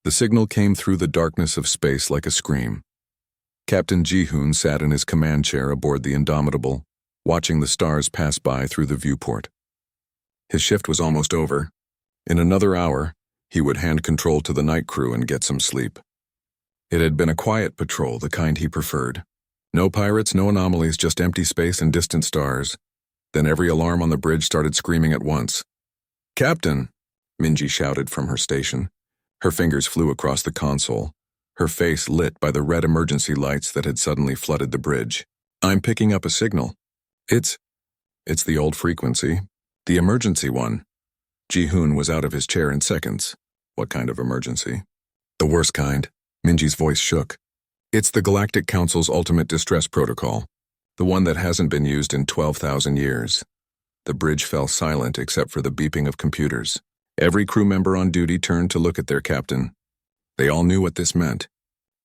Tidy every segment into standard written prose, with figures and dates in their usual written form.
The signal came through the darkness of space like a scream. Captain Ji-hoon sat in his command chair aboard the Indomitable, watching the stars pass by through the viewport. His shift was almost over. In another hour, he would hand control to the night crew and get some sleep. It had been a quiet patrol, the kind he preferred. No pirates, no anomalies, just empty space and distant stars. Then every alarm on the bridge started screaming at once. "Captain!" Minji shouted from her station. Her fingers flew across the console, her face lit by the red emergency lights that had suddenly flooded the bridge. "I'm picking up a signal. It's the old frequency. The emergency one." Ji-hoon was out of his chair in seconds. "What kind of emergency?" "The worst kind." Minji's voice shook. "It's the Galactic Council's ultimate distress protocol, the one that hasn't been used in 12,000 years. The bridge fell silent except for the beeping of computers. Every crew member on duty turned to look at their captain. They all knew what this meant.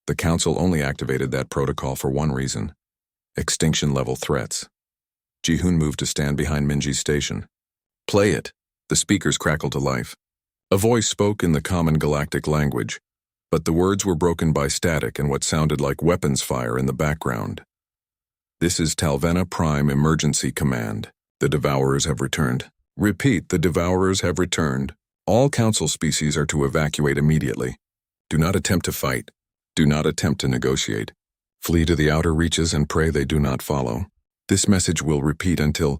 The Council only activated that protocol for one reason: extinction-level threats. Ji-hoon moved to stand behind Minji's station. "Play it." The speakers crackled to life. A voice spoke in the common galactic language, but the words were broken by static and what sounded like weapons fire in the background. "This is Talvena Prime Emergency Command. The Devourers have returned. Repeat, the Devourers have returned. All Council species are to evacuate immediately. Do not attempt to fight. Do not attempt to negotiate. Flee to the outer reaches and pray they do not follow. This message will repeat until..."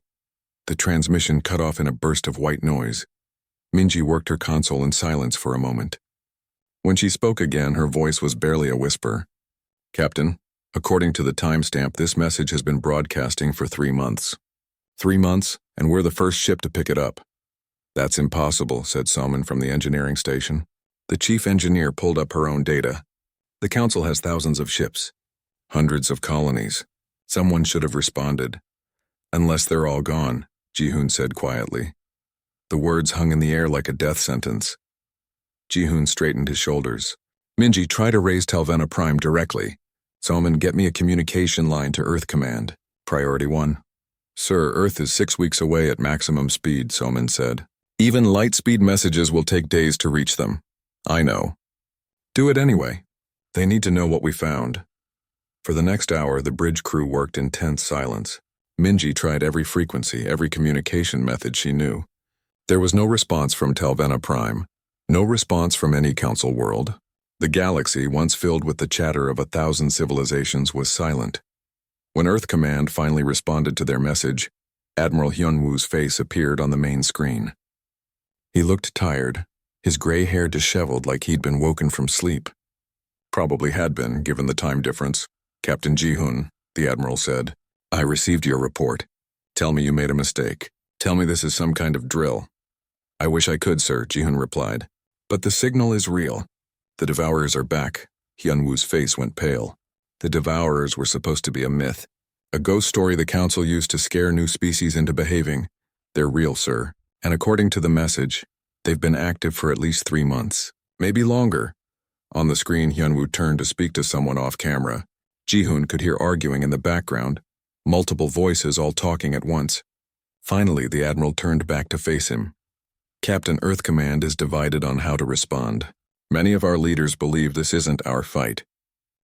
The transmission cut off in a burst of white noise. Minji worked her console in silence for a moment. When she spoke again, her voice was barely a whisper. "Captain, according to the timestamp, this message has been broadcasting for 3 months. 3 months, and we're the first ship to pick it up." "That's impossible," said Soman from the engineering station. The chief engineer pulled up her own data. "The Council has thousands of ships, hundreds of colonies. Someone should have responded." "Unless they're all gone," Ji-hoon said quietly. The words hung in the air like a death sentence. Ji-hoon straightened his shoulders. "Minji, try to raise Talvena Prime directly. Soman, get me a communication line to Earth Command. Priority 1. "Sir, Earth is 6 weeks away at maximum speed," Soman said. "Even light-speed messages will take days to reach them." "I know." "Do it anyway. They need to know what we found." For the next hour, the bridge crew worked in tense silence. Minji tried every frequency, every communication method she knew. There was no response from Talvena Prime. No response from any Council world. The galaxy, once filled with the chatter of 1,000 civilizations, was silent. When Earth Command finally responded to their message, Admiral Hyun-woo's face appeared on the main screen. He looked tired, his gray hair disheveled like he'd been woken from sleep. "Probably had been, given the time difference." "Captain Ji-hoon," the Admiral said, "I received your report. Tell me you made a mistake. Tell me this is some kind of drill." "I wish I could, sir," Ji-hoon replied. "But the signal is real. The Devourers are back." Hyun-woo's face went pale. The Devourers were supposed to be a myth, a ghost story the Council used to scare new species into behaving. They're real, sir, and according to the message, they've been active for at least 3 months, maybe longer. On the screen, Hyun-woo turned to speak to someone off camera. Ji-hoon could hear arguing in the background, multiple voices all talking at once. Finally, the Admiral turned back to face him. "Captain, Earth Command is divided on how to respond. Many of our leaders believe this isn't our fight.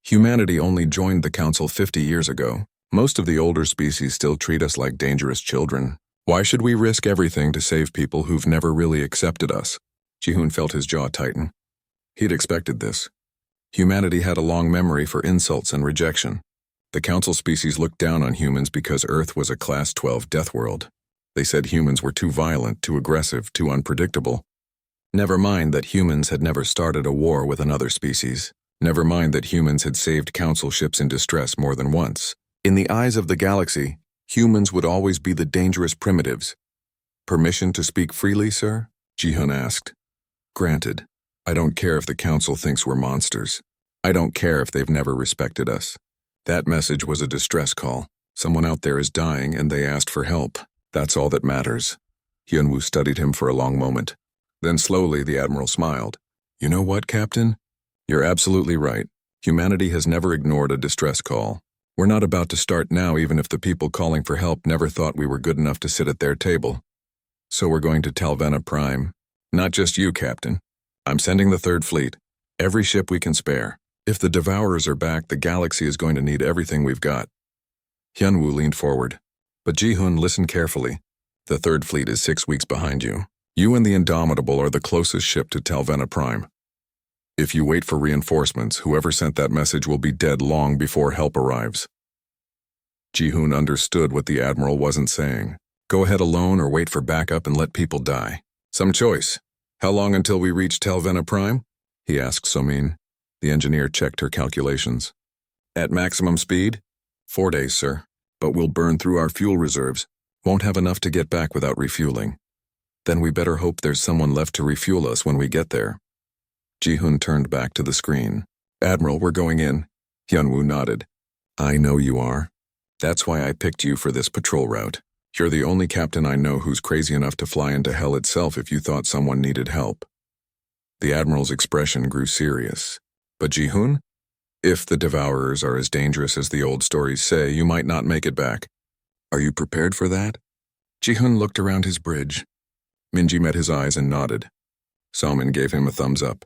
Humanity only joined the Council 50 years ago. Most of the older species still treat us like dangerous children. Why should we risk everything to save people who've never really accepted us?" Ji-hoon felt his jaw tighten. He'd expected this. Humanity had a long memory for insults and rejection. The Council species looked down on humans because Earth was a Class 12 Deathworld. They said humans were too violent, too aggressive, too unpredictable. Never mind that humans had never started a war with another species. Never mind that humans had saved Council ships in distress more than once. In the eyes of the galaxy, humans would always be the dangerous primitives. "Permission to speak freely, sir?" Ji-hoon asked. "Granted. I don't care if the Council thinks we're monsters. I don't care if they've never respected us. That message was a distress call. Someone out there is dying and they asked for help. That's all that matters." Hyun-woo studied him for a long moment. Then slowly the Admiral smiled. "You know what, Captain? You're absolutely right. Humanity has never ignored a distress call. We're not about to start now even if the people calling for help never thought we were good enough to sit at their table. So we're going to Talvena Prime. Not just you, Captain. I'm sending the 3rd Fleet. Every ship we can spare. If the Devourers are back, the galaxy is going to need everything we've got. Hyunwoo leaned forward. But Ji-hoon, listen carefully. The Third Fleet is 6 weeks behind you. You and the Indomitable are the closest ship to Talvena Prime. If you wait for reinforcements, whoever sent that message will be dead long before help arrives. Ji-hoon understood what the Admiral wasn't saying. Go ahead alone or wait for backup and let people die. Some choice. How long until we reach Talvena Prime? He asked Somin. The engineer checked her calculations. At maximum speed? 4 days, sir. But we'll burn through our fuel reserves. Won't have enough to get back without refueling. Then we better hope there's someone left to refuel us when we get there. Ji-hoon turned back to the screen. Admiral, we're going in. Hyunwoo nodded. I know you are. That's why I picked you for this patrol route. You're the only captain I know who's crazy enough to fly into hell itself if you thought someone needed help. The Admiral's expression grew serious. But Ji-hoon? If the Devourers are as dangerous as the old stories say, you might not make it back. Are you prepared for that? Ji-hoon looked around his bridge. Minji met his eyes and nodded. Somin gave him a thumbs up.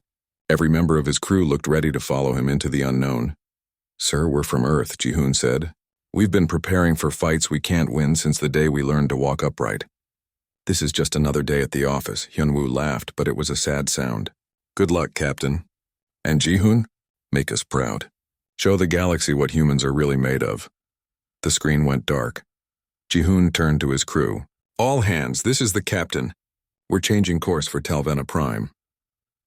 Every member of his crew looked ready to follow him into the unknown. Sir, we're from Earth, Ji-hoon said. We've been preparing for fights we can't win since the day we learned to walk upright. This is just another day at the office. Hyunwoo laughed, but it was a sad sound. Good luck, Captain. And Ji-hoon? Make us proud. Show the galaxy what humans are really made of. The screen went dark. Ji-hoon turned to his crew. All hands, this is the captain. We're changing course for Talvena Prime.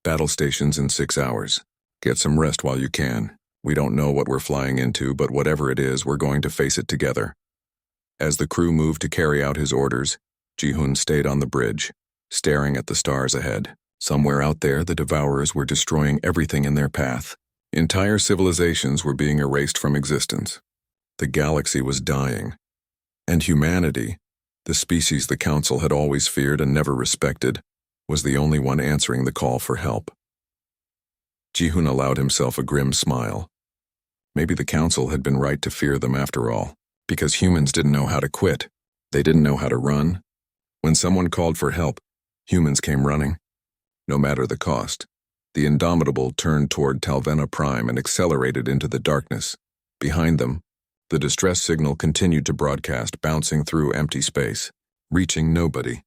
Battle stations in 6 hours. Get some rest while you can. We don't know what we're flying into, but whatever it is, we're going to face it together. As the crew moved to carry out his orders, Ji-hoon stayed on the bridge, staring at the stars ahead. Somewhere out there, the Devourers were destroying everything in their path. Entire civilizations were being erased from existence. The galaxy was dying. And humanity, the species the Council had always feared and never respected, was the only one answering the call for help. Ji-hoon allowed himself a grim smile. Maybe the Council had been right to fear them after all, because humans didn't know how to quit. They didn't know how to run. When someone called for help, humans came running. No matter the cost, the Indomitable turned toward Talvena Prime and accelerated into the darkness. Behind them, the distress signal continued to broadcast, bouncing through empty space, reaching nobody.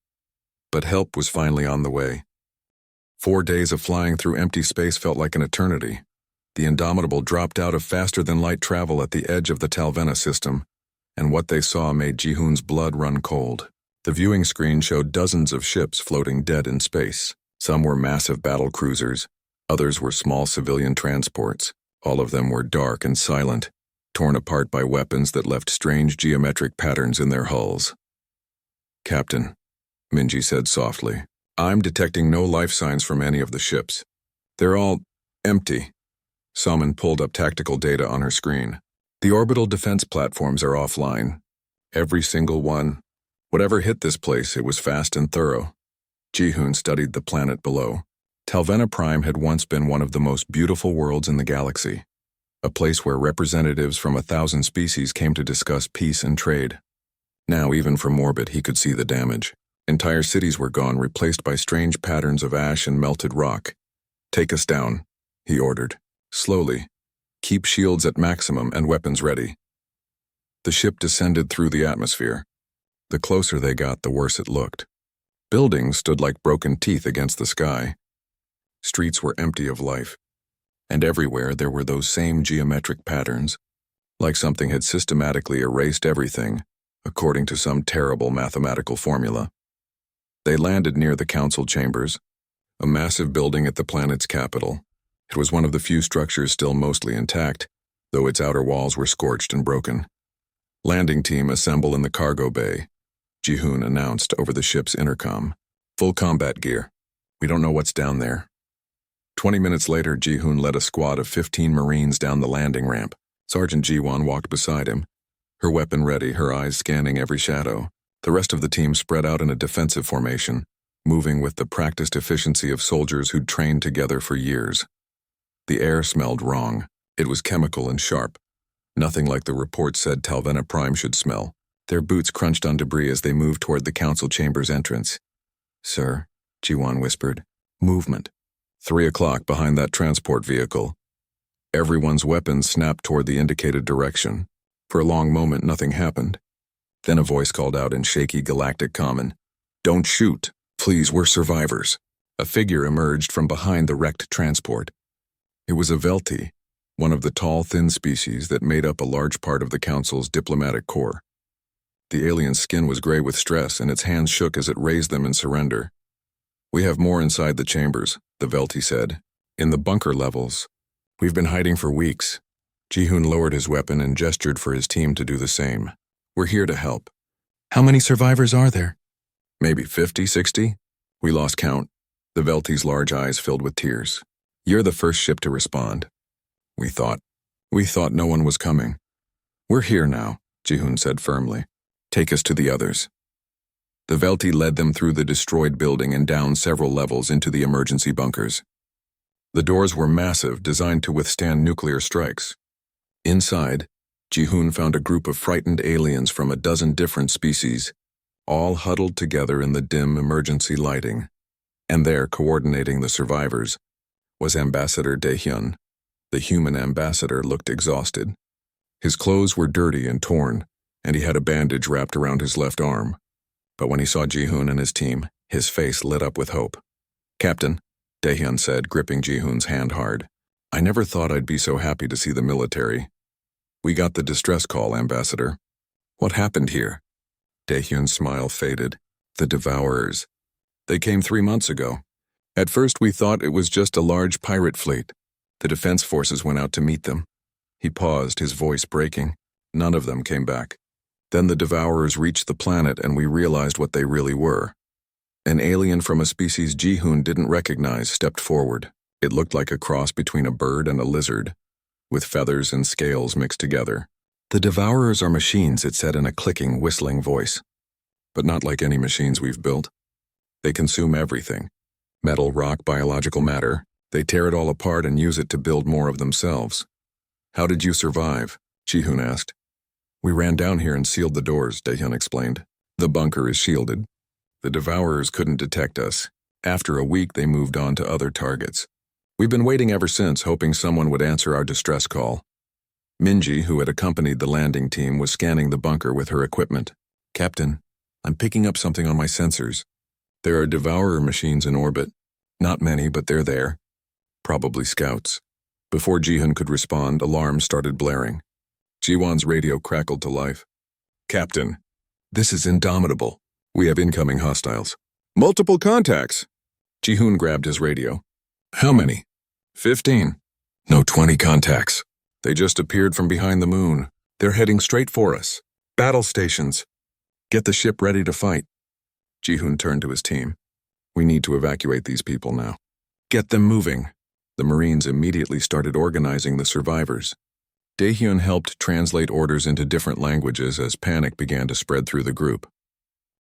But help was finally on the way. 4 days of flying through empty space felt like an eternity. The Indomitable dropped out of faster-than-light travel at the edge of the Talvena system, and what they saw made Ji-hoon's blood run cold. The viewing screen showed dozens of ships floating dead in space. Some were massive battle cruisers, others were small civilian transports. All of them were dark and silent, torn apart by weapons that left strange geometric patterns in their hulls. Captain, Minji said softly, I'm detecting no life signs from any of the ships. They're all empty. Somin pulled up tactical data on her screen. The orbital defense platforms are offline. Every single one. Whatever hit this place, it was fast and thorough. Ji-hoon studied the planet below. Talvena Prime had once been one of the most beautiful worlds in the galaxy, a place where representatives from 1,000 species came to discuss peace and trade. Now, even from orbit, he could see the damage. Entire cities were gone, replaced by strange patterns of ash and melted rock. Take us down, he ordered. Slowly. Keep shields at maximum and weapons ready. The ship descended through the atmosphere. The closer they got, the worse it looked. Buildings stood like broken teeth against the sky. Streets were empty of life. And everywhere there were those same geometric patterns, like something had systematically erased everything, according to some terrible mathematical formula. They landed near the council chambers, a massive building at the planet's capital. It was one of the few structures still mostly intact, though its outer walls were scorched and broken. Landing team assemble in the cargo bay, Ji-hoon announced over the ship's intercom. Full combat gear. We don't know what's down there. 20 minutes later, Ji-hoon led a squad of 15 Marines down the landing ramp. Sergeant Ji-won walked beside him, her weapon ready, her eyes scanning every shadow. The rest of the team spread out in a defensive formation, moving with the practiced efficiency of soldiers who'd trained together for years. The air smelled wrong. It was chemical and sharp. Nothing like the report said Talvena Prime should smell. Their boots crunched on debris as they moved toward the council chamber's entrance. Sir, Ji-won whispered, movement. 3 o'clock behind that transport vehicle. Everyone's weapons snapped toward the indicated direction. For a long moment, nothing happened. Then a voice called out in shaky galactic common, "Don't shoot. Please, we're survivors." A figure emerged from behind the wrecked transport. It was a Velti, one of the tall, thin species that made up a large part of the Council's diplomatic corps. The alien's skin was gray with stress, and its hands shook as it raised them in surrender. "We have more inside the chambers," the Velti said. "In the bunker levels. We've been hiding for weeks." Ji-hoon lowered his weapon and gestured for his team to do the same. "We're here to help." "How many survivors are there?" "Maybe 50, 60? We lost count." The Velti's large eyes filled with tears. "You're the first ship to respond." We thought no one was coming." "We're here now," Ji-hoon said firmly. "Take us to the others." The Velti led them through the destroyed building and down several levels into the emergency bunkers. The doors were massive, designed to withstand nuclear strikes. Inside, Ji-hoon found a group of frightened aliens from a dozen different species, all huddled together in the dim emergency lighting. And there, coordinating the survivors, was Ambassador Daehyun. The human ambassador looked exhausted. His clothes were dirty and torn, and he had a bandage wrapped around his left arm. But when he saw Ji-hoon and his team, his face lit up with hope. "Captain," Daehyun said, gripping Ji-hoon's hand hard, "I never thought I'd be so happy to see the military." "We got the distress call, Ambassador." "What happened here?" Daehyun's smile faded. "The Devourers. They came 3 months ago. At first we thought it was just a large pirate fleet. The defense forces went out to meet them." He paused, his voice breaking. "None of them came back. Then the Devourers reached the planet and we realized what they really were. An alien from a species Ji-hoon didn't recognize stepped forward. It looked like a cross between a bird and a lizard, with feathers and scales mixed together. "The Devourers are machines," it said in a clicking, whistling voice. "But not like any machines we've built. They consume everything. Metal, rock, biological matter. They tear it all apart and use it to build more of themselves." "How did you survive?" Ji-hoon asked. "We ran down here and sealed the doors," Daehyun explained. "The bunker is shielded. The Devourers couldn't detect us. After a week, they moved on to other targets. We've been waiting ever since, hoping someone would answer our distress call." Minji, who had accompanied the landing team, was scanning the bunker with her equipment. "Captain, I'm picking up something on my sensors. There are Devourer machines in orbit. Not many, but they're there. Probably scouts." Before Ji-hoon could respond, alarms started blaring. Ji-won's radio crackled to life. "Captain, this is Indomitable. We have incoming hostiles." "Multiple contacts." Ji-hoon grabbed his radio. "How many?" 15. "No, 20 contacts. They just appeared from behind the moon. They're heading straight for us. Battle stations. Get the ship ready to fight." Ji-hoon turned to his team. "We need to evacuate these people now. Get them moving." The Marines immediately started organizing the survivors. Daehyun helped translate orders into different languages as panic began to spread through the group.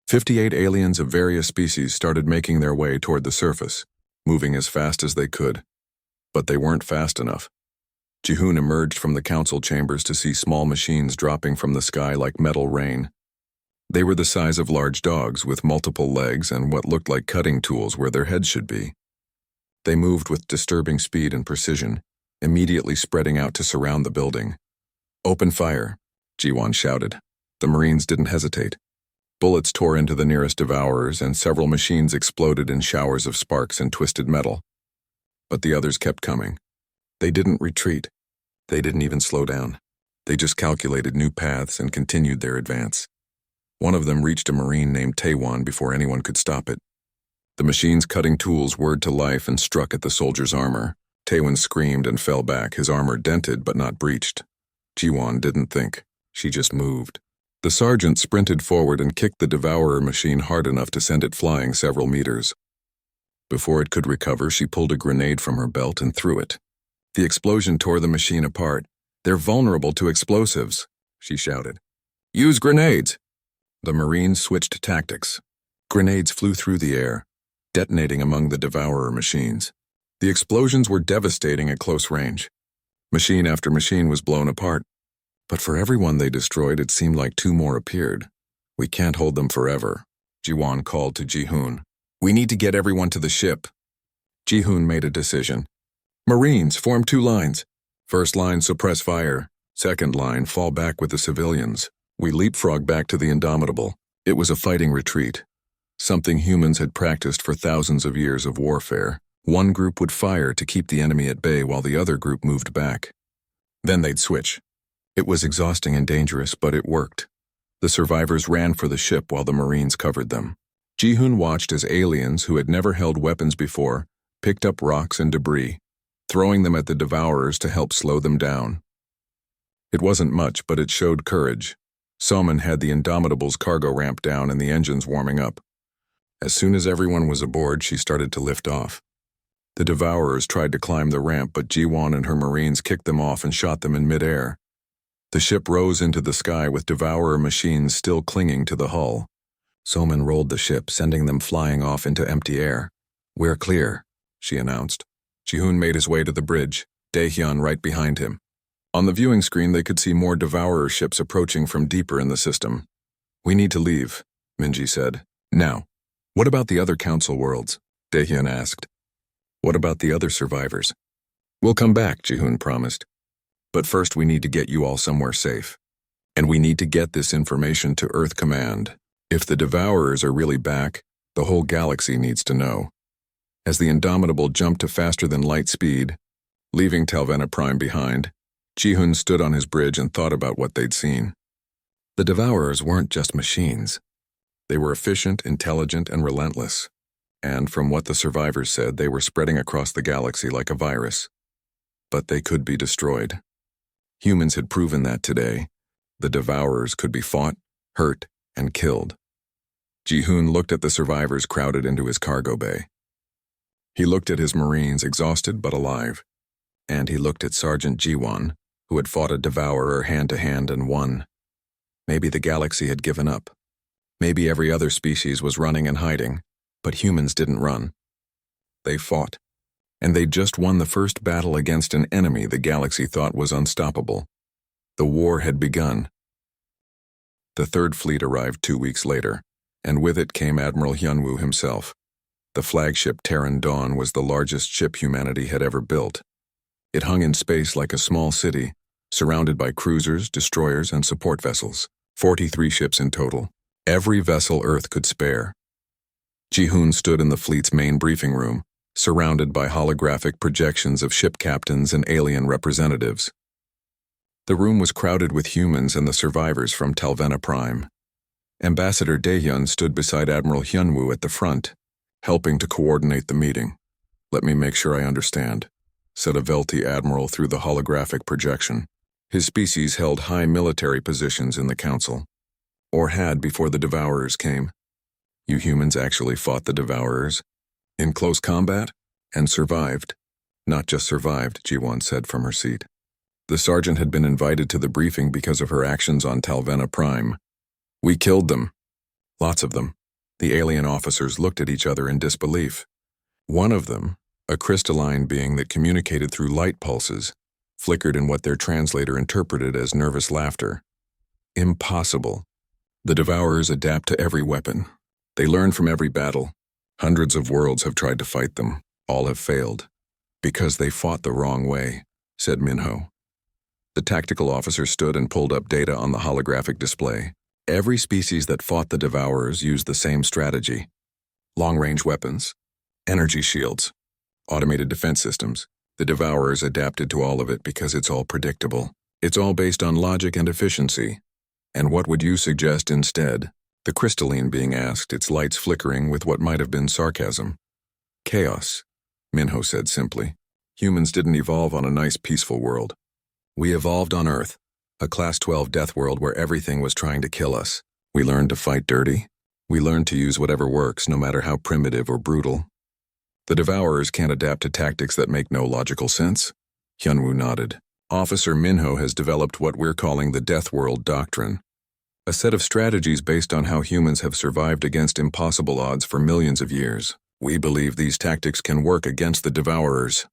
58 aliens of various species started making their way toward the surface, moving as fast as they could. But they weren't fast enough. Ji-hoon emerged from the council chambers to see small machines dropping from the sky like metal rain. They were the size of large dogs with multiple legs and what looked like cutting tools where their heads should be. They moved with disturbing speed and precision, immediately spreading out to surround the building. "Open fire," Ji-won shouted. The Marines didn't hesitate. Bullets tore into the nearest Devourers, and several machines exploded in showers of sparks and twisted metal. But the others kept coming. They didn't retreat. They didn't even slow down. They just calculated new paths and continued their advance. One of them reached a Marine named Taewon before anyone could stop it. The machine's cutting tools whirred to life and struck at the soldier's armor. Taewon screamed and fell back, his armor dented but not breached. Ji-won didn't think. She just moved. The sergeant sprinted forward and kicked the Devourer machine hard enough to send it flying several meters. Before it could recover, she pulled a grenade from her belt and threw it. The explosion tore the machine apart. "They're vulnerable to explosives," she shouted. "Use grenades!" The Marines switched tactics. Grenades flew through the air, detonating among the Devourer machines. The explosions were devastating at close range. Machine after machine was blown apart. But for every one they destroyed, it seemed like 2 more appeared. "We can't hold them forever," Ji-won called to Ji-hoon. "We need to get everyone to the ship." Ji-hoon made a decision. Marines, form 2 lines. First line, suppress fire. Second line, fall back with the civilians. We leapfrog back to the Indomitable. It was a fighting retreat, something humans had practiced for thousands of years of warfare. One group would fire to keep the enemy at bay while the other group moved back. Then they'd switch. It was exhausting and dangerous, but it worked. The survivors ran for the ship while the Marines covered them. Ji-hoon watched as aliens who had never held weapons before picked up rocks and debris, throwing them at the Devourers to help slow them down. It wasn't much, but it showed courage. Soman had the Indomitable's cargo ramp down and the engines warming up. As soon as everyone was aboard, she started to lift off. The Devourers tried to climb the ramp, but Ji-won and her Marines kicked them off and shot them in midair. The ship rose into the sky with Devourer machines still clinging to the hull. Soman rolled the ship, sending them flying off into empty air. "We're clear," she announced. Ji-hoon made his way to the bridge, Dae-hyun right behind him. On the viewing screen, they could see more Devourer ships approaching from deeper in the system. "We need to leave," Minji said. "Now." "What about the other council worlds?" Dae-hyun asked. "What about the other survivors?" "We'll come back," Ji-hoon promised. "But first we need to get you all somewhere safe. And we need to get this information to Earth Command. If the Devourers are really back, the whole galaxy needs to know." As the Indomitable jumped to faster-than-light speed, leaving Talvena Prime behind, Ji-hoon stood on his bridge and thought about what they'd seen. The Devourers weren't just machines. They were efficient, intelligent, and relentless. And from what the survivors said, they were spreading across the galaxy like a virus. But they could be destroyed. Humans had proven that today. The Devourers could be fought, hurt, and killed. Ji-hoon looked at the survivors crowded into his cargo bay. He looked at his Marines, exhausted but alive. And he looked at Sergeant Ji-won, who had fought a Devourer hand-to-hand and won. Maybe the galaxy had given up. Maybe every other species was running and hiding, but humans didn't run. They fought. And they'd just won the first battle against an enemy the galaxy thought was unstoppable. The war had begun. The Third Fleet arrived 2 weeks later, and with it came Admiral Hyunwoo himself. The flagship Terran Dawn was the largest ship humanity had ever built. It hung in space like a small city, surrounded by cruisers, destroyers, and support vessels. 43 ships in total. Every vessel Earth could spare. Ji-hoon stood in the fleet's main briefing room, surrounded by holographic projections of ship captains and alien representatives. The room was crowded with humans and the survivors from Talvena Prime. Ambassador Dae-hyun stood beside Admiral Hyunwoo at the front, helping to coordinate the meeting. "Let me make sure I understand," said a Velti admiral through the holographic projection. His species held high military positions in the council, or had before the Devourers came. "You humans actually fought the Devourers? In close combat? And survived?" "Not just survived," Ji-won said from her seat. The sergeant had been invited to the briefing because of her actions on Talvena Prime. "We killed them. Lots of them." The alien officers looked at each other in disbelief. One of them, a crystalline being that communicated through light pulses, flickered in what their translator interpreted as nervous laughter. "Impossible. The Devourers adapt to every weapon. They learn from every battle. Hundreds of worlds have tried to fight them. All have failed. Because they fought the wrong way," said Minho. The tactical officer stood and pulled up data on the holographic display. Every species that fought the Devourers used the same strategy. Long-range weapons, energy shields, automated defense systems. The Devourers adapted to all of it because it's all predictable. It's all based on logic and efficiency. "And what would you suggest instead?" The crystalline being asked, its lights flickering with what might have been sarcasm. "Chaos," Minho said simply. "Humans didn't evolve on a nice peaceful world. We evolved on Earth, a Class 12 death world where everything was trying to kill us. We learned to fight dirty. We learned to use whatever works, no matter how primitive or brutal. The Devourers can't adapt to tactics that make no logical sense." Hyunwoo nodded. "Officer Minho has developed what we're calling the Deathworld Doctrine. A set of strategies based on how humans have survived against impossible odds for millions of years. We believe these tactics can work against the Devourers."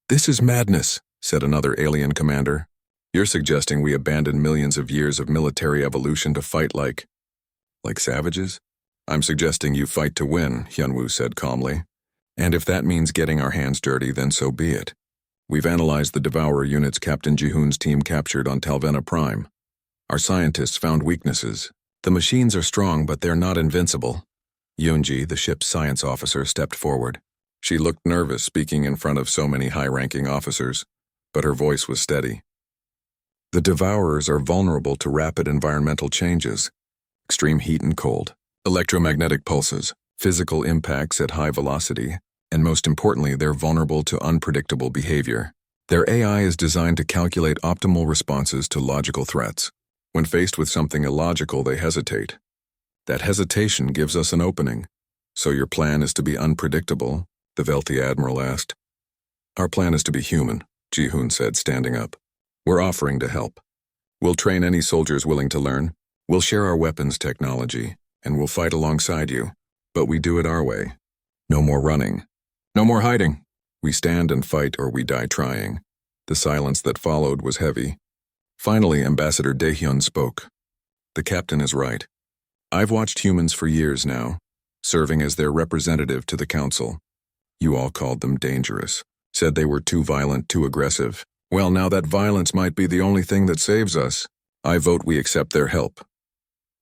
"This is madness," said another alien commander. "You're suggesting we abandon millions of years of military evolution to fight like savages?" "I'm suggesting you fight to win," Hyunwoo said calmly. And if that means getting our hands dirty, then so be it. We've analyzed the Devourer units Captain Jihoon's team captured on Talvena Prime. Our scientists found weaknesses. The machines are strong, but they're not invincible. Yoonji, the ship's science officer, stepped forward. She looked nervous speaking in front of so many high-ranking officers, but her voice was steady. The Devourers are vulnerable to rapid environmental changes, extreme heat and cold, electromagnetic pulses, physical impacts at high velocity, and most importantly, they're vulnerable to unpredictable behavior. Their AI is designed to calculate optimal responses to logical threats. When faced with something illogical, they hesitate. That hesitation gives us an opening. So your plan is to be unpredictable? The Velti Admiral asked. Our plan is to be human, Jihoon said, standing up. We're offering to help. We'll train any soldiers willing to learn. We'll share our weapons technology, and we'll fight alongside you. But we do it our way. No more running. No more hiding. We stand and fight or we die trying. The silence that followed was heavy. Finally, Ambassador Daehyun spoke. The captain is right. I've watched humans for years now, serving as their representative to the council. You all called them dangerous, said they were too violent, too aggressive. Well, now that violence might be the only thing that saves us. I vote we accept their help.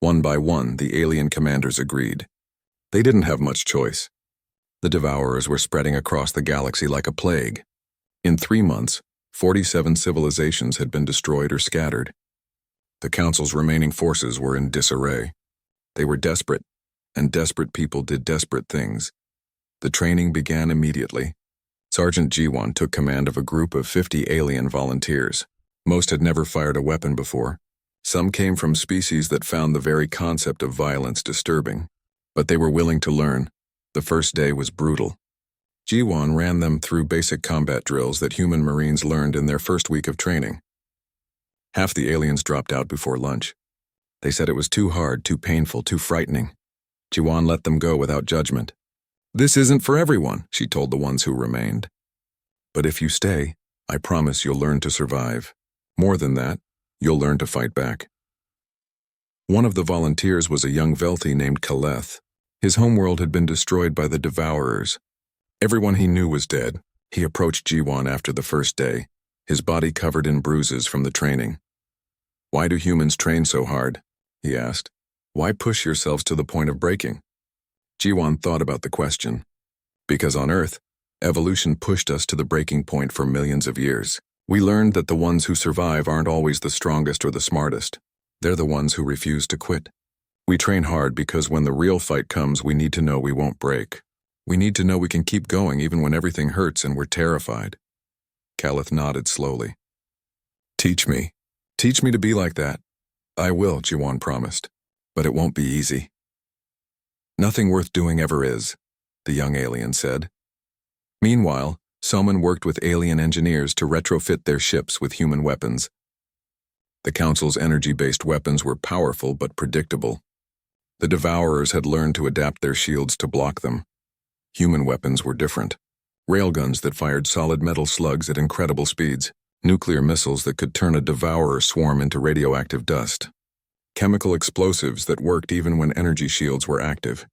One by one, the alien commanders agreed. They didn't have much choice. The Devourers were spreading across the galaxy like a plague. In 3 months, 47 civilizations had been destroyed or scattered. The Council's remaining forces were in disarray. They were desperate, and desperate people did desperate things. The training began immediately. Sergeant Jiwon took command of a group of 50 alien volunteers. Most had never fired a weapon before. Some came from species that found the very concept of violence disturbing. But they were willing to learn. The first day was brutal. Jiwon ran them through basic combat drills that human Marines learned in their first week of training. Half the aliens dropped out before lunch. They said it was too hard, too painful, too frightening. Jiwon let them go without judgment. This isn't for everyone, she told the ones who remained. But if you stay, I promise you'll learn to survive. More than that, you'll learn to fight back. One of the volunteers was a young Velti named Kaleth. His homeworld had been destroyed by the Devourers. Everyone he knew was dead. He approached Jiwon after the first day, his body covered in bruises from the training. Why do humans train so hard? He asked. Why push yourselves to the point of breaking? Jiwon thought about the question. Because on Earth, evolution pushed us to the breaking point for millions of years. We learned that the ones who survive aren't always the strongest or the smartest. They're the ones who refuse to quit. We train hard because when the real fight comes, we need to know we won't break. We need to know we can keep going even when everything hurts and we're terrified. Kaleth nodded slowly. Teach me. Teach me to be like that. I will, Jiwon promised. But it won't be easy. Nothing worth doing ever is, the young alien said. Meanwhile, Soman worked with alien engineers to retrofit their ships with human weapons. The Council's energy-based weapons were powerful but predictable. The Devourers had learned to adapt their shields to block them. Human weapons were different. Railguns that fired solid metal slugs at incredible speeds. Nuclear missiles that could turn a Devourer swarm into radioactive dust. Chemical explosives that worked even when energy shields were active.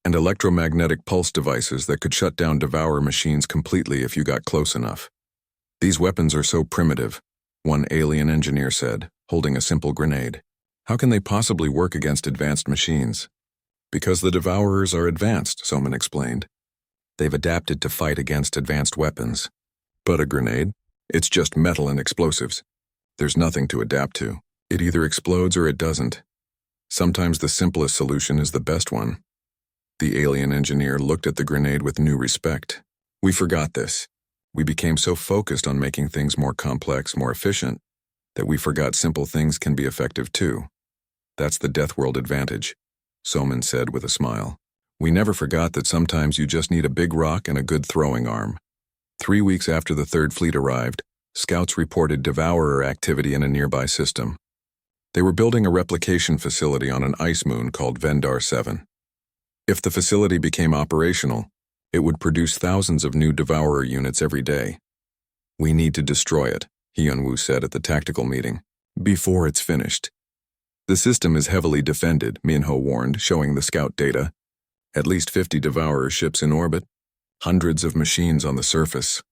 And electromagnetic pulse devices that could shut down Devourer machines completely if you got close enough. These weapons are so primitive, one alien engineer said, holding a simple grenade. How can they possibly work against advanced machines? Because the Devourers are advanced, Soman explained. They've adapted to fight against advanced weapons. But a grenade? It's just metal and explosives. There's nothing to adapt to. It either explodes or it doesn't. Sometimes the simplest solution is the best one. The alien engineer looked at the grenade with new respect. We forgot this. We became so focused on making things more complex, more efficient, that we forgot simple things can be effective too. That's the Deathworld advantage, Soman said with a smile. We never forgot that sometimes you just need a big rock and a good throwing arm. 3 weeks after the Third Fleet arrived, scouts reported Devourer activity in a nearby system. They were building a replication facility on an ice moon called Vendar 7. If the facility became operational, it would produce thousands of new Devourer units every day. We need to destroy it, Hyunwoo said at the tactical meeting, before it's finished. The system is heavily defended, Minho warned, showing the scout data. At least 50 Devourer ships in orbit. Hundreds of machines on the surface.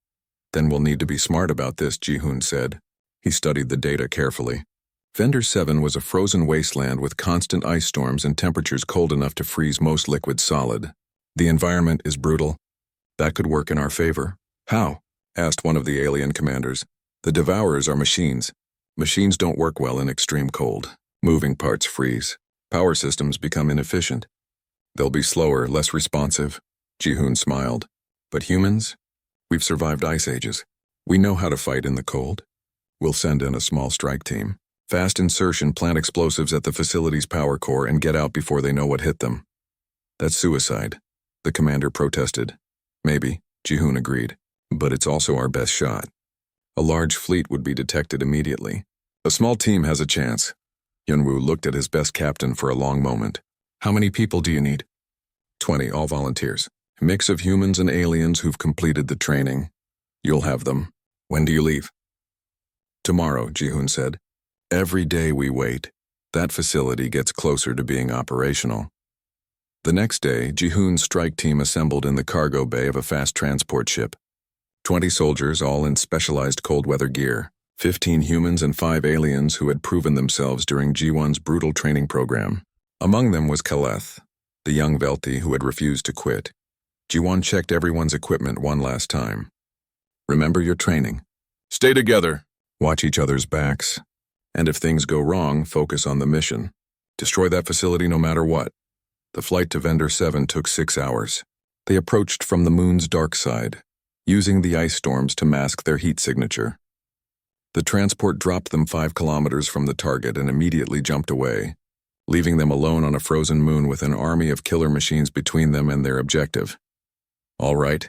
Then we'll need to be smart about this, Ji-hoon said. He studied the data carefully. Vendor 7 was a frozen wasteland with constant ice storms and temperatures cold enough to freeze most liquids solid. The environment is brutal. That could work in our favor. How? Asked one of the alien commanders. The Devourers are machines. Machines don't work well in extreme cold. Moving parts freeze. Power systems become inefficient. They'll be slower, less responsive. Ji-hoon smiled. But humans? We've survived ice ages. We know how to fight in the cold. We'll send in a small strike team. Fast insertion, plant explosives at the facility's power core and get out before they know what hit them. That's suicide, the commander protested. Maybe, Ji-hoon agreed, but it's also our best shot. A large fleet would be detected immediately. A small team has a chance. Yunwoo looked at his best captain for a long moment. How many people do you need? 20, all volunteers. A mix of humans and aliens who've completed the training. You'll have them. When do you leave? Tomorrow, Ji-hoon said. Every day we wait, that facility gets closer to being operational. The next day, Ji-hoon's strike team assembled in the cargo bay of a fast transport ship. 20 soldiers, all in specialized cold weather gear. 15 humans and 5 aliens who had proven themselves during Ji-won's brutal training program. Among them was Kaleth, the young Velti who had refused to quit. Ji-won checked everyone's equipment one last time. Remember your training. Stay together. Watch each other's backs. And if things go wrong, focus on the mission. Destroy that facility no matter what. The flight to Vendor 7 took 6 hours. They approached from the moon's dark side, using the ice storms to mask their heat signature. The transport dropped them 5 kilometers from the target and immediately jumped away, leaving them alone on a frozen moon with an army of killer machines between them and their objective. All right,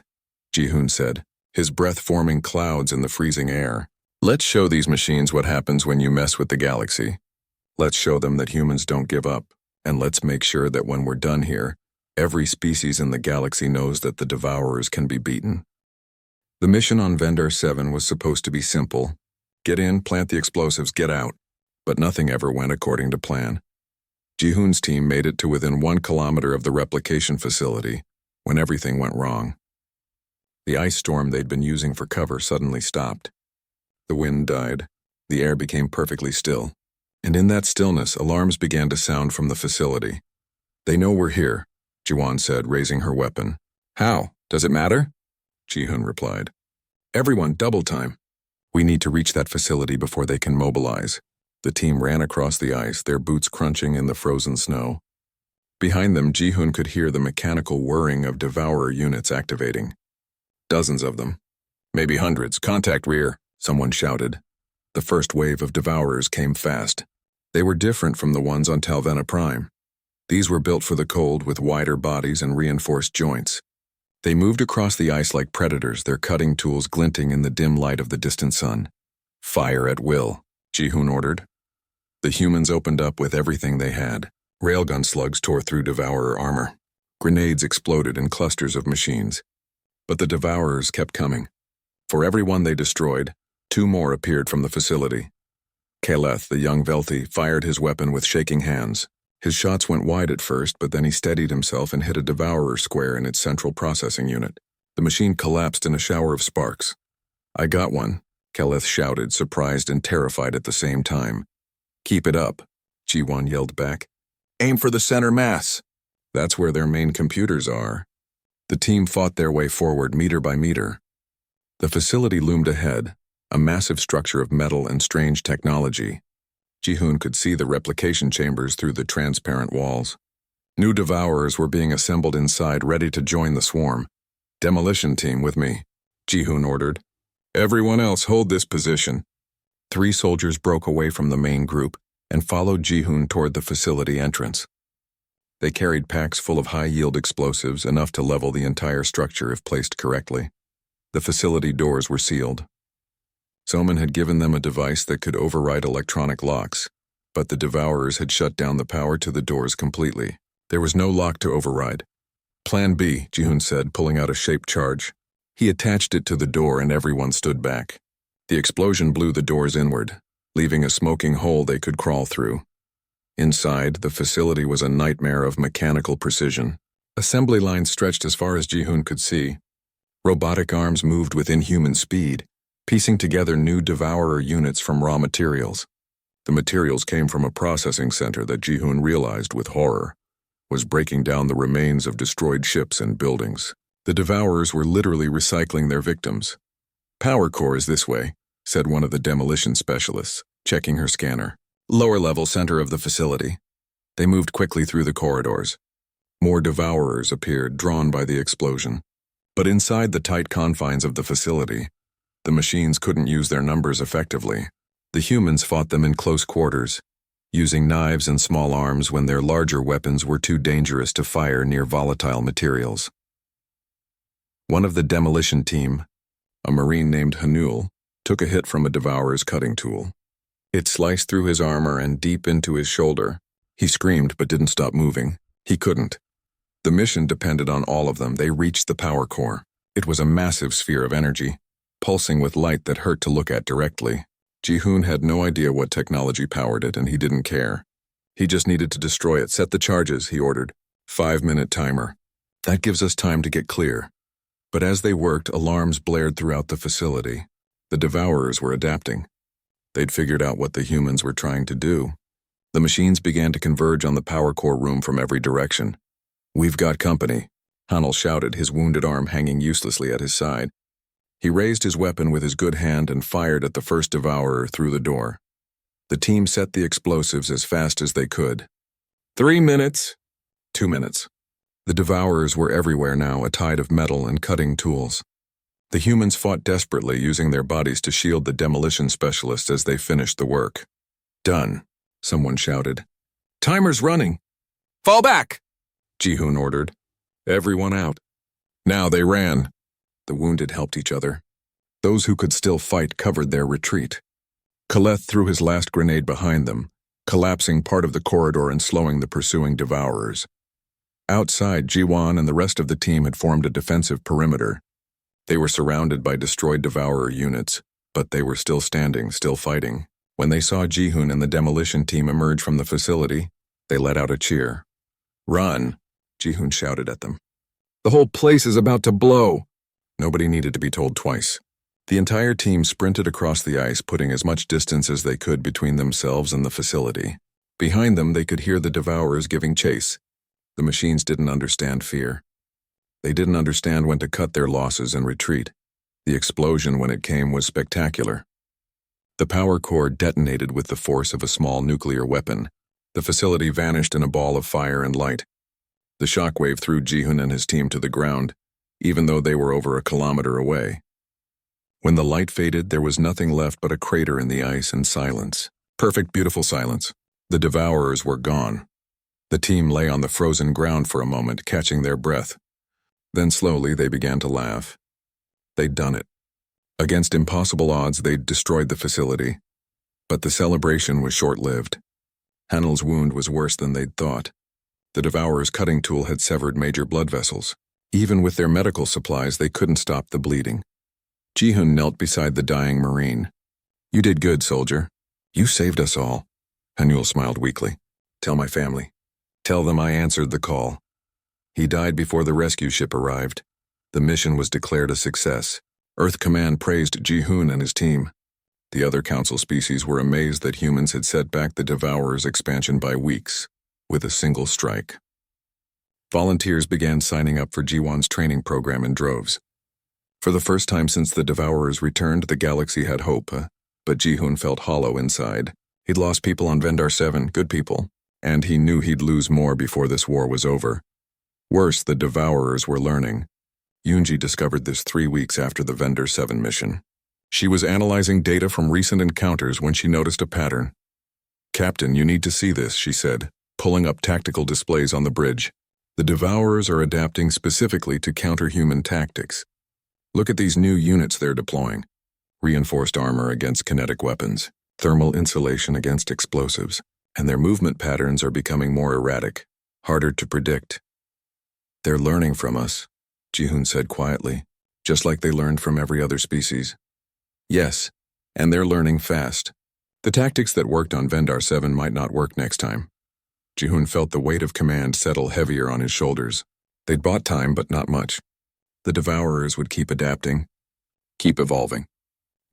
Ji-hoon said, his breath forming clouds in the freezing air. Let's show these machines what happens when you mess with the galaxy. Let's show them that humans don't give up, and let's make sure that when we're done here, every species in the galaxy knows that the Devourers can be beaten. The mission on Vendor 7 was supposed to be simple. Get in, plant the explosives, get out. But nothing ever went according to plan. Ji-hoon's team made it to within 1 kilometer of the replication facility when everything went wrong. The ice storm they'd been using for cover suddenly stopped. The wind died. The air became perfectly still. And in that stillness, alarms began to sound from the facility. They know we're here, Ji-won said, raising her weapon. How? Does it matter? Ji-hoon replied. Everyone, double time. We need to reach that facility before they can mobilize. The team ran across the ice, their boots crunching in the frozen snow. Behind them, Ji-hoon could hear the mechanical whirring of Devourer units activating. Dozens of them. Maybe hundreds. Contact rear. Someone shouted. The first wave of Devourers came fast. They were different from the ones on Talvena Prime. These were built for the cold with wider bodies and reinforced joints. They moved across the ice like predators, their cutting tools glinting in the dim light of the distant sun. Fire at will, Ji-hoon ordered. The humans opened up with everything they had. Railgun slugs tore through Devourer armor. Grenades exploded in clusters of machines. But the Devourers kept coming. For every one they destroyed, 2 more appeared from the facility. Kaleth, the young Velti, fired his weapon with shaking hands. His shots went wide at first, but then he steadied himself and hit a Devourer square in its central processing unit. The machine collapsed in a shower of sparks. I got one, Kaleth shouted, surprised and terrified at the same time. Keep it up, Ji-won yelled back. Aim for the center mass. That's where their main computers are. The team fought their way forward meter by meter. The facility loomed ahead, a massive structure of metal and strange technology. Ji-hoon could see the replication chambers through the transparent walls. New Devourers were being assembled inside, ready to join the swarm. Demolition team with me, Ji-hoon ordered. Everyone else hold this position. 3 soldiers broke away from the main group and followed Ji-hoon toward the facility entrance. They carried packs full of high-yield explosives, enough to level the entire structure if placed correctly. The facility doors were sealed. Someone had given them a device that could override electronic locks, but the Devourers had shut down the power to the doors completely. There was no lock to override. Plan B, Ji-hoon said, pulling out a shaped charge. He attached it to the door and everyone stood back. The explosion blew the doors inward, leaving a smoking hole they could crawl through. Inside, the facility was a nightmare of mechanical precision. Assembly lines stretched as far as Ji-hoon could see. Robotic arms moved with inhuman speed, piecing together new Devourer units from raw materials. The materials came from a processing center that Ji-hoon realized with horror was breaking down the remains of destroyed ships and buildings. The Devourers were literally recycling their victims. "Power core is this way," said one of the demolition specialists, checking her scanner. "Lower level center of the facility." They moved quickly through the corridors. More Devourers appeared, drawn by the explosion. But inside the tight confines of the facility, the machines couldn't use their numbers effectively. The humans fought them in close quarters, using knives and small arms when their larger weapons were too dangerous to fire near volatile materials. One of the demolition team, a Marine named Hanul, took a hit from a Devourer's cutting tool. It sliced through his armor and deep into his shoulder. He screamed but didn't stop moving. He couldn't. The mission depended on all of them. They reached the power core. It was a massive sphere of energy, pulsing with light that hurt to look at directly. Ji-hoon had no idea what technology powered it, and he didn't care. He just needed to destroy it. "Set the charges," he ordered. 5-minute timer. "That gives us time to get clear." But as they worked, alarms blared throughout the facility. The Devourers were adapting. They'd figured out what the humans were trying to do. The machines began to converge on the power core room from every direction. "We've got company," Hanul shouted, his wounded arm hanging uselessly at his side. He raised his weapon with his good hand and fired at the first Devourer through the door. The team set the explosives as fast as they could. 3 minutes. 2 minutes. The Devourers were everywhere now, a tide of metal and cutting tools. The humans fought desperately, using their bodies to shield the demolition specialists as they finished the work. "Done," someone shouted. "Timer's running." "Fall back," Ji-hoon ordered. Everyone out. Now they ran. The wounded helped each other. Those who could still fight covered their retreat. Kaleth threw his last grenade behind them, collapsing part of the corridor and slowing the pursuing Devourers. Outside, Ji-won and the rest of the team had formed a defensive perimeter. They were surrounded by destroyed Devourer units, but they were still standing, still fighting. When they saw Ji-hoon and the demolition team emerge from the facility, they let out a cheer. "Run," Ji-hoon shouted at them. "The whole place is about to blow." Nobody needed to be told twice. The entire team sprinted across the ice, putting as much distance as they could between themselves and the facility. Behind them, they could hear the Devourers giving chase. The machines didn't understand fear. They didn't understand when to cut their losses and retreat. The explosion, when it came, was spectacular. The power core detonated with the force of a small nuclear weapon. The facility vanished in a ball of fire and light. The shockwave threw Ji-hoon and his team to the ground, even though they were over a kilometer away. When the light faded, there was nothing left but a crater in the ice and silence. Perfect, beautiful silence. The Devourers were gone. The team lay on the frozen ground for a moment, catching their breath. Then slowly they began to laugh. They'd done it. Against impossible odds, they'd destroyed the facility. But the celebration was short-lived. Hanul's wound was worse than they'd thought. The Devourer's cutting tool had severed major blood vessels. Even with their medical supplies, they couldn't stop the bleeding. Ji-hoon knelt beside the dying Marine. "You did good, soldier. You saved us all." Hanul smiled weakly. "Tell my family. Tell them I answered the call." He died before the rescue ship arrived. The mission was declared a success. Earth Command praised Ji-hoon and his team. The other Council species were amazed that humans had set back the Devourer's expansion by weeks, with a single strike. Volunteers began signing up for Ji-won's training program in droves. For the first time since the Devourers returned, the galaxy had hope, but Ji-hoon felt hollow inside. He'd lost people on Vendar 7, good people, and he knew he'd lose more before this war was over. Worse, the Devourers were learning. Yoonji discovered this 3 weeks after the Vendar 7 mission. She was analyzing data from recent encounters when she noticed a pattern. "Captain, you need to see this," she said, pulling up tactical displays on the bridge. "The Devourers are adapting specifically to counter-human tactics. Look at these new units they're deploying. Reinforced armor against kinetic weapons, thermal insulation against explosives, and their movement patterns are becoming more erratic, harder to predict." "They're learning from us," Ji-hoon said quietly, "just like they learned from every other species." "Yes, and they're learning fast. The tactics that worked on Vendar 7 might not work next time." Ji-hoon felt the weight of command settle heavier on his shoulders. They'd bought time, but not much. The Devourers would keep adapting, keep evolving.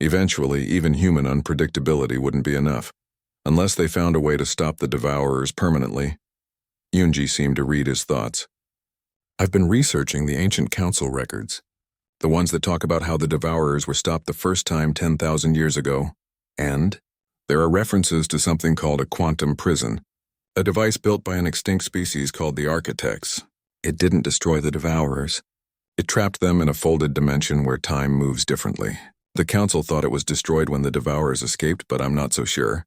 Eventually, even human unpredictability wouldn't be enough, unless they found a way to stop the Devourers permanently. Yunji seemed to read his thoughts. I've been researching the ancient council records, the ones that talk about how the Devourers were stopped the first time 10,000 years ago, and there are references to something called a quantum prison, a device built by an extinct species called the Architects. It didn't destroy the Devourers. It trapped them in a folded dimension where time moves differently. The council thought it was destroyed when the Devourers escaped, but I'm not so sure.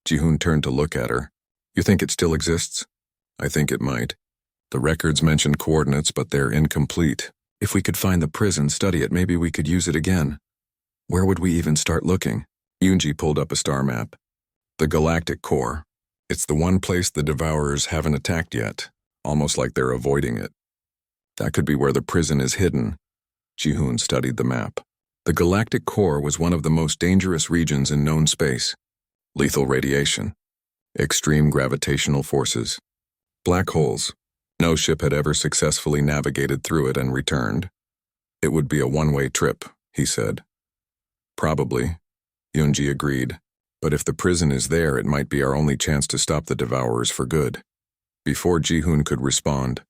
Ji-hoon turned to look at her. You think it still exists? I think it might. The records mention coordinates, but they're incomplete. If we could find the prison, study it, maybe we could use it again. Where would we even start looking? Yunji pulled up a star map. The Galactic Core. It's the one place the Devourers haven't attacked yet, almost like they're avoiding it. That could be where the prison is hidden. Ji-hoon studied the map. The Galactic Core was one of the most dangerous regions in known space. Lethal radiation, extreme gravitational forces, black holes. No ship had ever successfully navigated through it and returned. It would be a one-way trip, he said. Probably, Yunji agreed. But if the prison is there, it might be our only chance to stop the Devourers for good. Before Ji-hoon could respond,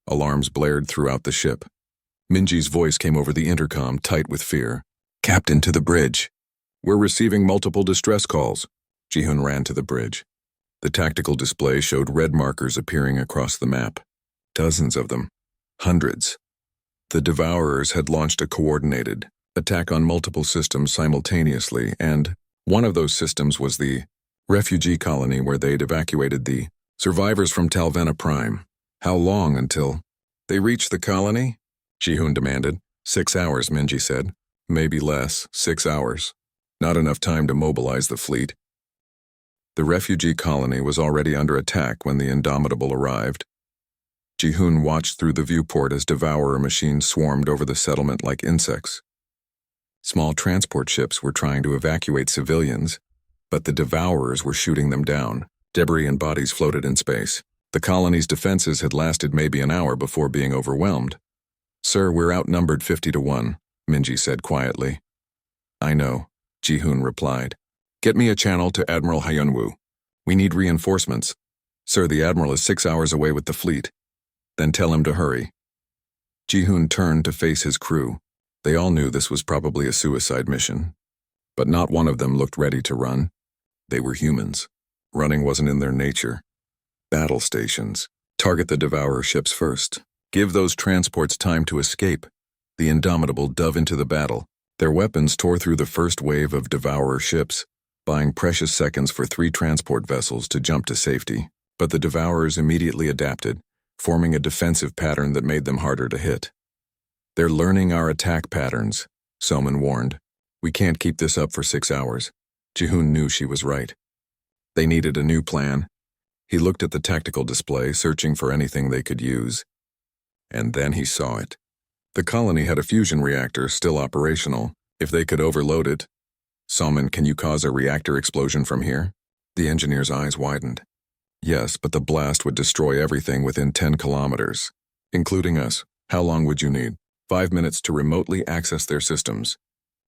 alarms blared throughout the ship. Minji's voice came over the intercom, tight with fear. Captain, to the bridge. We're receiving multiple distress calls. Ji-hoon ran to the bridge. The tactical display showed red markers appearing across the map. Dozens of them. Hundreds. The Devourers had launched a coordinated attack on multiple systems simultaneously, and one of those systems was the refugee colony where they'd evacuated the survivors from Talvena Prime. How long until they reached the colony? Ji-hoon demanded. 6 hours, Minji said. Maybe less, 6 hours. Not enough time to mobilize the fleet. The refugee colony was already under attack when the Indomitable arrived. Ji-hoon watched through the viewport as Devourer machines swarmed over the settlement like insects. Small transport ships were trying to evacuate civilians, but the Devourers were shooting them down. Debris and bodies floated in space. The colony's defenses had lasted maybe an hour before being overwhelmed. Sir, we're outnumbered 50-1, Minji said quietly. I know, Ji-hoon replied. Get me a channel to Admiral Hyunwoo. We need reinforcements. Sir, the Admiral is 6 hours away with the fleet. Then tell him to hurry. Ji-hoon turned to face his crew. They all knew this was probably a suicide mission. But not one of them looked ready to run. They were humans. Running wasn't in their nature. Battle stations. Target the Devourer ships first. Give those transports time to escape. The Indomitable dove into the battle. Their weapons tore through the first wave of Devourer ships, buying precious seconds for 3 transport vessels to jump to safety. But the Devourers immediately adapted, forming a defensive pattern that made them harder to hit. They're learning our attack patterns, Soman warned. We can't keep this up for 6 hours. Ji-hoon knew she was right. They needed a new plan. He looked at the tactical display, searching for anything they could use. And then he saw it. The colony had a fusion reactor still operational. If they could overload it. Soman, can you cause a reactor explosion from here? The engineer's eyes widened. Yes, but the blast would destroy everything within 10 kilometers, including us. How long would you need? 5 minutes to remotely access their systems.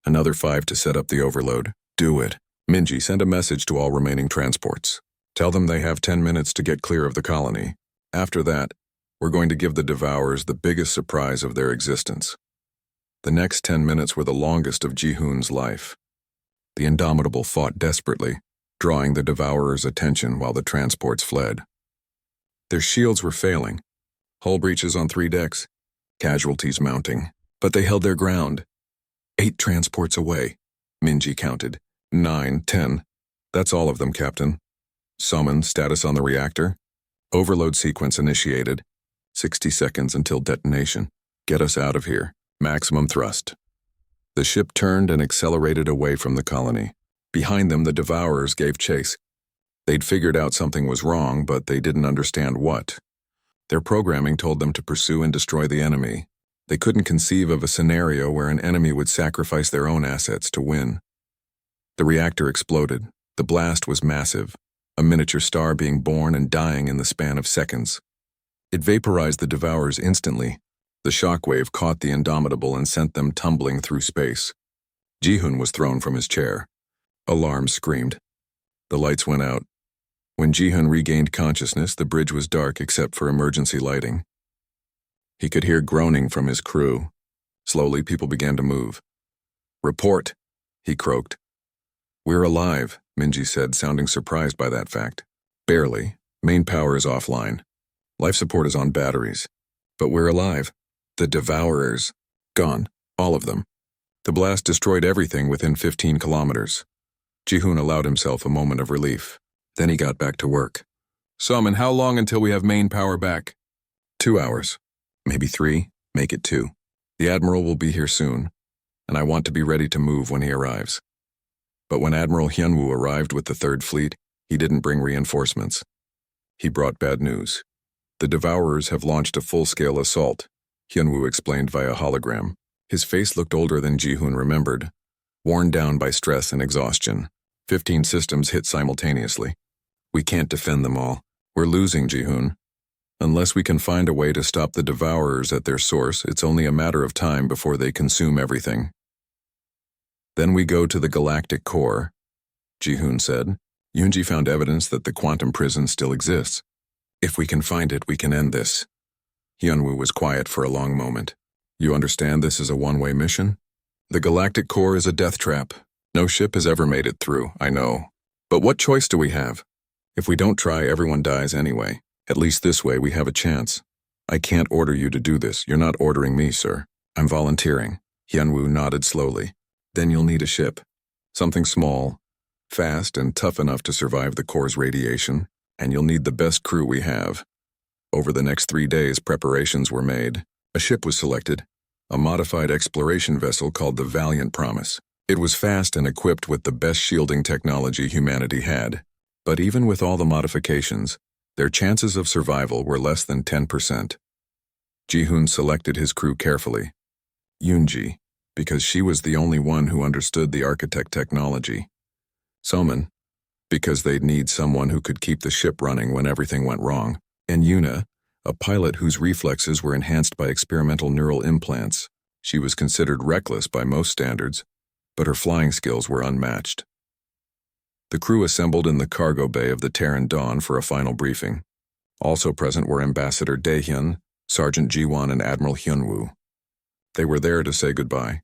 Another 5 to set up the overload. Do it. Minji, send a message to all remaining transports. Tell them they have 10 minutes to get clear of the colony. After that, we're going to give the Devourers the biggest surprise of their existence. The next 10 minutes were the longest of Ji-hoon's life. The Indomitable fought desperately, drawing the Devourers' attention while the transports fled. Their shields were failing. Hull breaches on 3 decks. Casualties mounting. But they held their ground. 8 transports away, Minji counted. 9, 10. That's all of them, Captain. Summon, status on the reactor. Overload sequence initiated. 60 seconds until detonation. Get us out of here. Maximum thrust. The ship turned and accelerated away from the colony. Behind them, the Devourers gave chase. They'd figured out something was wrong, but they didn't understand what. Their programming told them to pursue and destroy the enemy. They couldn't conceive of a scenario where an enemy would sacrifice their own assets to win. The reactor exploded. The blast was massive, a miniature star being born and dying in the span of seconds. It vaporized the Devourers instantly, The shockwave caught the Indomitable and sent them tumbling through space. Ji-hoon was thrown from his chair. Alarms screamed. The lights went out. When Ji-hoon regained consciousness, the bridge was dark except for emergency lighting. He could hear groaning from his crew. Slowly, people began to move. "Report," he croaked. "We're alive," Minji said, sounding surprised by that fact. "Barely. Main power is offline. Life support is on batteries. But we're alive. The Devourers. Gone. All of them. The blast destroyed everything within 15 kilometers. Ji-hoon allowed himself a moment of relief. Then he got back to work. "And how long until we have main power back?" 2 hours. Maybe 3. Make it 2. The Admiral will be here soon, and I want to be ready to move when he arrives." But when Admiral Hyunwoo arrived with the 3rd Fleet, he didn't bring reinforcements. He brought bad news. "The Devourers have launched a full-scale assault," Hyunwoo explained via hologram. His face looked older than Ji-hoon remembered, worn down by stress and exhaustion. 15 systems hit simultaneously. "We can't defend them all. We're losing, Ji-hoon. Unless we can find a way to stop the Devourers at their source, it's only a matter of time before they consume everything." "Then we go to the galactic core," Ji-hoon said. "Yoonji found evidence that the quantum prison still exists. If we can find it, we can end this." Hyunwoo was quiet for a long moment. "You understand this is a one-way mission? The galactic core is a death trap. No ship has ever made it through, I know. But what choice do we have? If we don't try, everyone dies anyway. At least this way we have a chance. I can't order you to do this. You're not ordering me, sir. I'm volunteering." Hyunwoo nodded slowly. "Then you'll need a ship. Something small, fast, and tough enough to survive the core's radiation, and you'll need the best crew we have." Over the next 3 days, preparations were made. A ship was selected, a modified exploration vessel called the Valiant Promise. It was fast and equipped with the best shielding technology humanity had. But even with all the modifications, their chances of survival were less than 10%. Ji-hoon selected his crew carefully. Yoonji, because she was the only one who understood the architect technology. Soman, because they'd need someone who could keep the ship running when everything went wrong. And Yuna, a pilot whose reflexes were enhanced by experimental neural implants. She was considered reckless by most standards, but her flying skills were unmatched. The crew assembled in the cargo bay of the Terran Dawn for a final briefing. Also present were Ambassador Daehyun, Sergeant Ji-won, and Admiral Hyunwoo. They were there to say goodbye.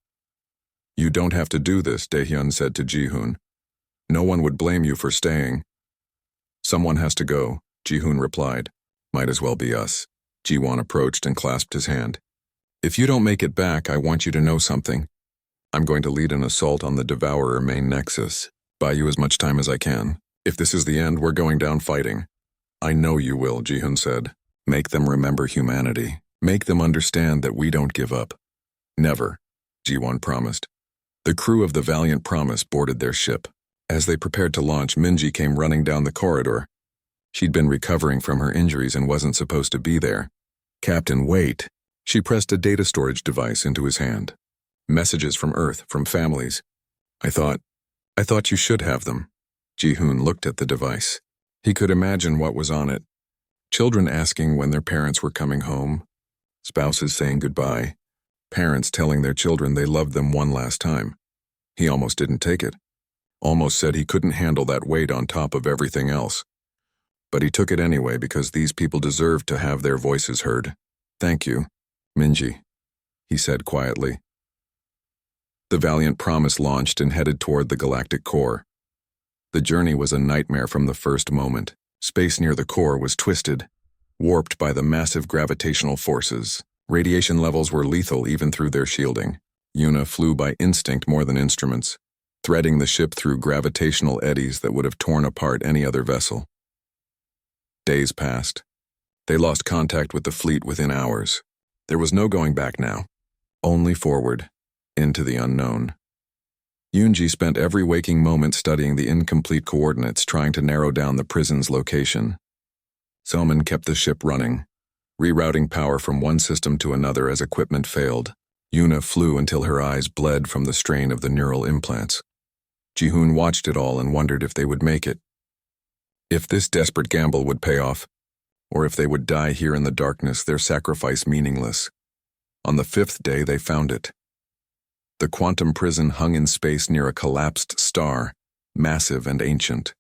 "You don't have to do this," Daehyun said to Ji-hoon. "No one would blame you for staying." "Someone has to go," Ji-hoon replied. "Might as well be us." Ji-won approached and clasped his hand. "If you don't make it back, I want you to know something. I'm going to lead an assault on the Devourer main nexus. Buy you as much time as I can. If this is the end, we're going down fighting." "I know you will," Ji-hoon said. "Make them remember humanity. Make them understand that we don't give up." "Never," Ji-won promised. The crew of the Valiant Promise boarded their ship. As they prepared to launch, Minji came running down the corridor. She'd been recovering from her injuries and wasn't supposed to be there. "Captain, wait." She pressed a data storage device into his hand. "Messages from Earth, from families. I thought you should have them." Ji-hoon looked at the device. He could imagine what was on it. Children asking when their parents were coming home. Spouses saying goodbye. Parents telling their children they loved them one last time. He almost didn't take it. Almost said he couldn't handle that weight on top of everything else. But he took it anyway because these people deserved to have their voices heard. "Thank you, Minji," he said quietly. The Valiant Promise launched and headed toward the galactic core. The journey was a nightmare from the first moment. Space near the core was twisted, warped by the massive gravitational forces. Radiation levels were lethal even through their shielding. Yuna flew by instinct more than instruments, threading the ship through gravitational eddies that would have torn apart any other vessel. Days passed. They lost contact with the fleet within hours. There was no going back now. Only forward, into the unknown. Yoonji spent every waking moment studying the incomplete coordinates, trying to narrow down the prison's location. Soman kept the ship running, rerouting power from one system to another as equipment failed. Yuna flew until her eyes bled from the strain of the neural implants. Ji-hoon watched it all and wondered if they would make it. If this desperate gamble would pay off, or if they would die here in the darkness, their sacrifice meaningless. On the 5th day, they found it. The quantum prison hung in space near a collapsed star, massive and ancient.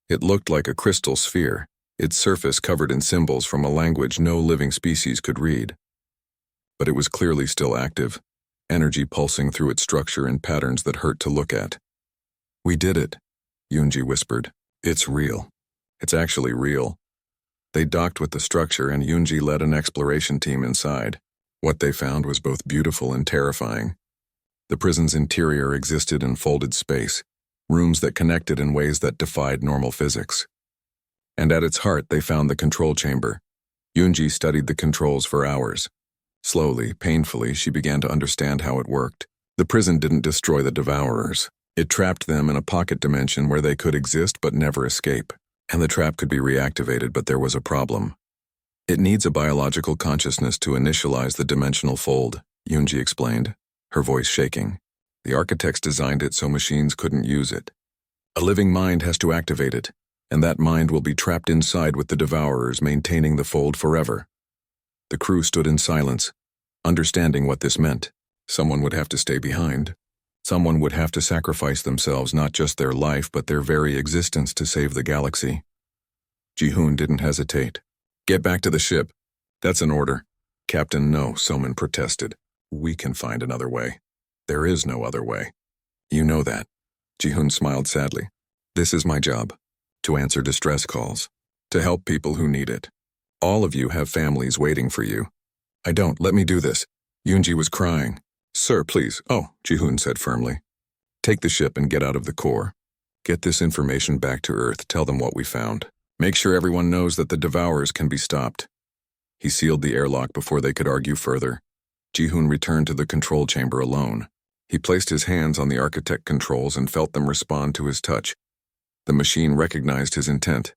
It looked like a crystal sphere, its surface covered in symbols from a language no living species could read. But it was clearly still active, energy pulsing through its structure in patterns that hurt to look at. "We did it," Yunji whispered. "It's real. It's actually real." They docked with the structure and Yunji led an exploration team inside. What they found was both beautiful and terrifying. The prison's interior existed in folded space, rooms that connected in ways that defied normal physics. And at its heart, they found the control chamber. Yunji studied the controls for hours. Slowly, painfully, she began to understand how it worked. The prison didn't destroy the Devourers. It trapped them in a pocket dimension where they could exist but never escape. And the trap could be reactivated, but there was a problem. "It needs a biological consciousness to initialize the dimensional fold," Yunji explained, her voice shaking. "The architects designed it so machines couldn't use it. A living mind has to activate it, and that mind will be trapped inside with the Devourers maintaining the fold forever." The crew stood in silence, understanding what this meant. Someone would have to stay behind. Someone would have to sacrifice themselves, not just their life, but their very existence to save the galaxy. Ji-hoon didn't hesitate. "Get back to the ship. That's an order." "Captain, no," Soman protested. "We can find another way." "There is no other way." "You know that." Ji-hoon smiled sadly. "This is my job, to answer distress calls, to help people who need it. All of you have families waiting for you." "I don't. Let me do this." Yunji was crying. "Sir, please." "Oh," Ji-hoon said firmly. "Take the ship and get out of the core. Get this information back to Earth. Tell them what we found. Make sure everyone knows that the Devourers can be stopped." He sealed the airlock before they could argue further. Ji-hoon returned to the control chamber alone. He placed his hands on the architect controls and felt them respond to his touch. The machine recognized his intent.